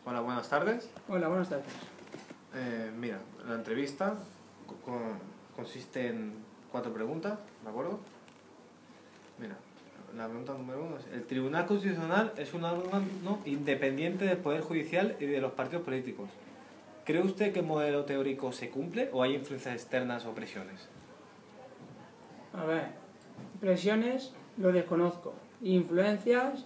Hola, buenas tardes. Hola, buenas tardes. Mira, la entrevista consiste en 4 preguntas, ¿de acuerdo? Mira, la pregunta número 1 es: ¿el Tribunal Constitucional es un órgano independiente del Poder Judicial y de los partidos políticos? ¿Cree usted que el modelo teórico se cumple o hay influencias externas o presiones? A ver, presiones lo desconozco. Influencias,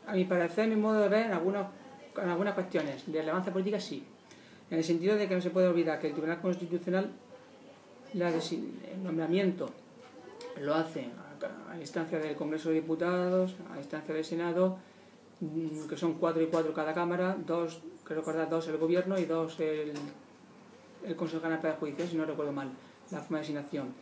a mi parecer, mi modo de ver, en algunas cuestiones de relevancia política sí. En el sentido de que no se puede olvidar que el Tribunal Constitucional, el nombramiento lo hace a instancia del Congreso de Diputados, a instancia del Senado, que son 4 y 4 cada Cámara, 2, creo recordar, 2 el Gobierno y 2 el Consejo General de Justicia, si no recuerdo mal, la forma de designación.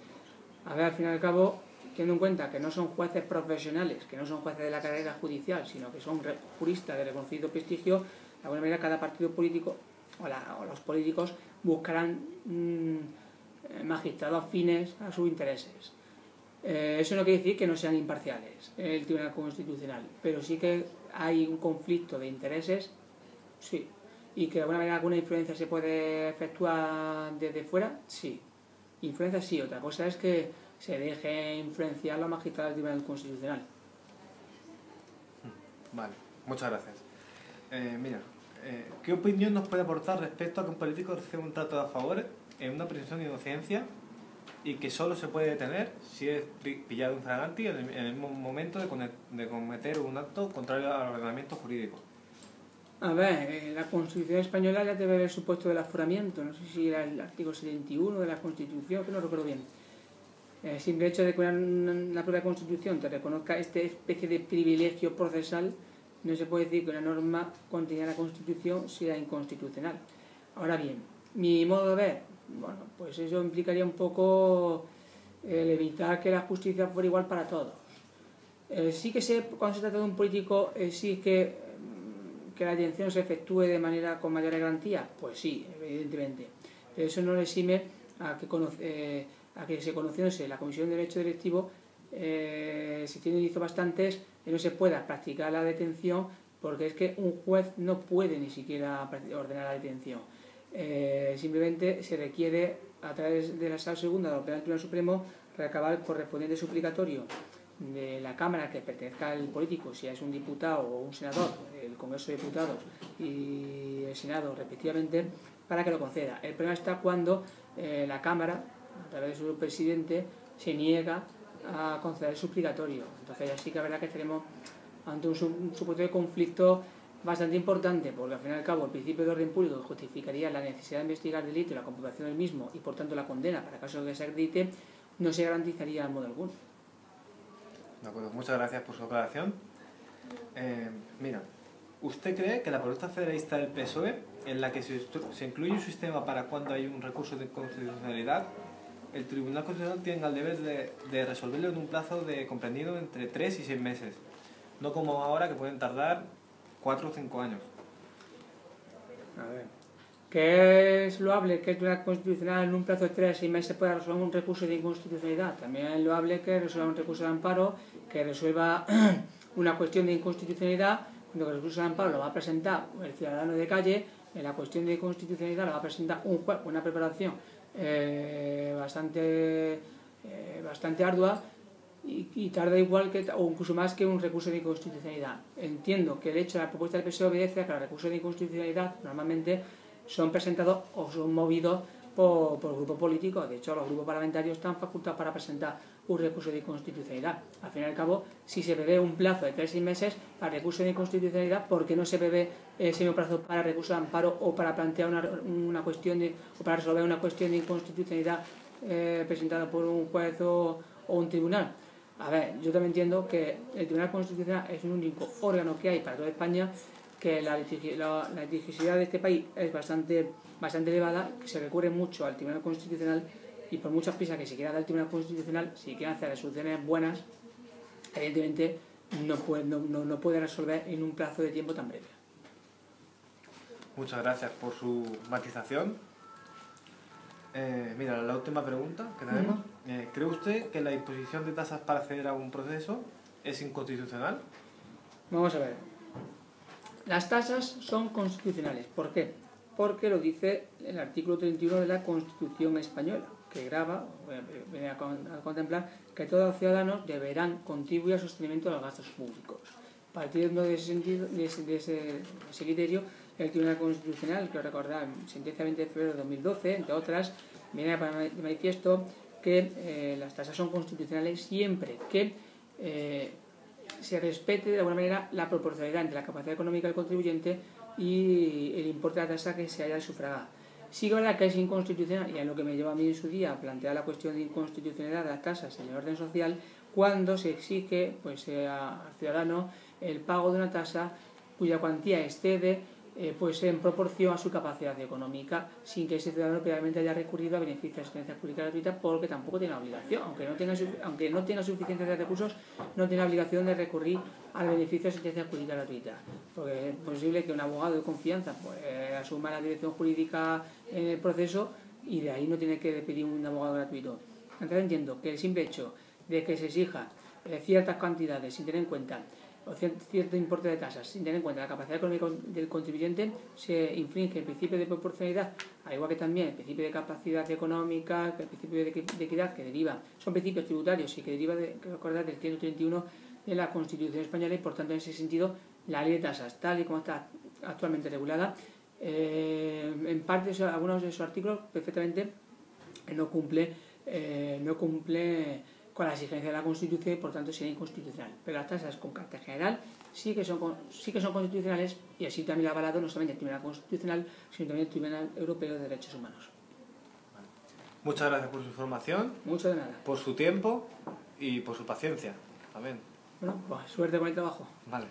A ver, al fin y al cabo, teniendo en cuenta que no son jueces profesionales, que no son jueces de la carrera judicial, sino que son juristas de reconocido prestigio, de alguna manera cada partido político o los políticos buscarán magistrados afines a sus intereses. Eso no quiere decir que no sean imparciales el Tribunal Constitucional, pero sí que hay un conflicto de intereses, sí, y que de alguna manera alguna influencia se puede efectuar desde fuera, sí. Influencia sí, otra cosa es que se deje influenciar los magistrados del Tribunal Constitucional. Vale, muchas gracias. Mira, ¿qué opinión nos puede aportar respecto a que un político reciba un trato de favor en una presunción de inocencia y que solo se puede detener si es pillado en flagranti en el mismo momento de cometer un acto contrario al ordenamiento jurídico? A ver, la Constitución española ya debe haber supuesto del aforamiento, no sé si era el artículo 71 de la Constitución, que no recuerdo bien. El simple hecho de que la propia Constitución te reconozca esta especie de privilegio procesal, no se puede decir que una norma contenida en la Constitución sea inconstitucional. Ahora bien, mi modo de ver, bueno, pues eso implicaría un poco el evitar que la justicia fuera igual para todos. Sí que cuando se trata de un político, sí que la detención se efectúe de manera con mayor garantía, pues sí, evidentemente. Pero eso no le exime a que se conociese la Comisión de Derecho Directivo, se tienen hizo bastantes, que no se pueda practicar la detención, porque es que un juez no puede ni siquiera ordenar la detención. Simplemente se requiere, a través de la Sala Segunda del Tribunal Supremo, recabar el correspondiente suplicatorio de la Cámara que pertenezca al político, si es un diputado o un senador, el Congreso de Diputados y el Senado respectivamente, para que lo conceda. El problema está cuando la Cámara, a través de su presidente, se niega a conceder el suplicatorio. Entonces así que la verdad que estaremos ante un supuesto de conflicto bastante importante, porque al fin y al cabo el principio de orden público justificaría la necesidad de investigar el delito y la comprobación del mismo y por tanto la condena para caso de que se acredite, no se garantizaría en modo alguno. De acuerdo, muchas gracias por su aclaración. Mira, ¿usted cree que la propuesta federalista del PSOE, en la que se incluye un sistema para cuando hay un recurso de constitucionalidad, el Tribunal Constitucional tiene el deber de resolverlo en un plazo comprendido entre 3 y 6 meses, no como ahora que pueden tardar 4 o 5 años? A ver, ¿qué es loable que el Tribunal Constitucional en un plazo de 3 a 6 meses pueda resolver un recurso de inconstitucionalidad? También es loable que resuelva un recurso de amparo, que resuelva una cuestión de inconstitucionalidad, cuando el recurso de amparo lo va a presentar el ciudadano de calle, en la cuestión de inconstitucionalidad lo va a presentar un juez con una preparación bastante ardua y tarda igual o incluso más que un recurso de inconstitucionalidad. Entiendo que el hecho de la propuesta del PSOE obedece a que los recursos de inconstitucionalidad normalmente son presentados o son movidos por grupos políticos. De hecho, los grupos parlamentarios están facultados para presentar un recurso de inconstitucionalidad. Al fin y al cabo, si se prevé un plazo de 3 o 6 meses para recurso de inconstitucionalidad, ¿por qué no se prevé ese mismo plazo para recurso de amparo o para plantear una cuestión o para resolver una cuestión de inconstitucionalidad presentada por un juez o un tribunal? A ver, yo también entiendo que el Tribunal Constitucional es el único órgano que hay para toda España, que la litigiosidad de este país es bastante elevada, que se recurre mucho al Tribunal Constitucional y por muchas prisas que se quiera dar al Tribunal Constitucional, si quieren hacer resoluciones buenas, evidentemente no puede resolver en un plazo de tiempo tan breve. Muchas gracias por su matización. Mira, la última pregunta que tenemos. ¿Cree usted que la imposición de tasas para acceder a un proceso es inconstitucional? Vamos a ver. Las tasas son constitucionales. ¿Por qué? Porque lo dice el artículo 31 de la Constitución española, que viene a contemplar que todos los ciudadanos deberán contribuir al sostenimiento de los gastos públicos. Partiendo de ese criterio, el Tribunal Constitucional, que recordar, sentencia 20 de febrero de 2012, entre otras, viene de manifiesto que las tasas son constitucionales siempre que se respete de alguna manera la proporcionalidad entre la capacidad económica del contribuyente y el importe de la tasa que se haya sufragado. Sí que es verdad que es inconstitucional, y es lo que me lleva a mí en su día a plantear la cuestión de inconstitucionalidad de las tasas en el orden social, cuando se exige al ciudadano el pago de una tasa cuya cuantía excede en proporción a su capacidad económica, sin que ese ciudadano previamente haya recurrido a beneficios de asistencia pública gratuita, porque tampoco tiene la obligación, aunque no tenga suficientes recursos, no tiene la obligación de recurrir al beneficio de asistencia pública gratuita, porque es posible que un abogado de confianza asuma la dirección jurídica en el proceso y de ahí no tiene que pedir un abogado gratuito. Entonces entiendo que el simple hecho de que se exija ciertas cantidades sin tener en cuenta o cierto importe de tasas, sin tener en cuenta la capacidad económica del contribuyente, se infringe el principio de proporcionalidad, al igual que también el principio de capacidad económica, el principio de equidad, que deriva, son principios tributarios y que deriva del 131 de la Constitución española, y por tanto en ese sentido la ley de tasas, tal y como está actualmente regulada, en parte algunos de sus artículos perfectamente no cumple con la exigencia de la Constitución y por tanto sería inconstitucional. Pero las tasas con carácter general sí que son constitucionales, y así también lo ha avalado no solamente el Tribunal Constitucional, sino también el Tribunal Europeo de Derechos Humanos. Muchas gracias por su información, Mucho de nada. por su tiempo y por su paciencia. Amén. Bueno, pues suerte con el trabajo. Vale.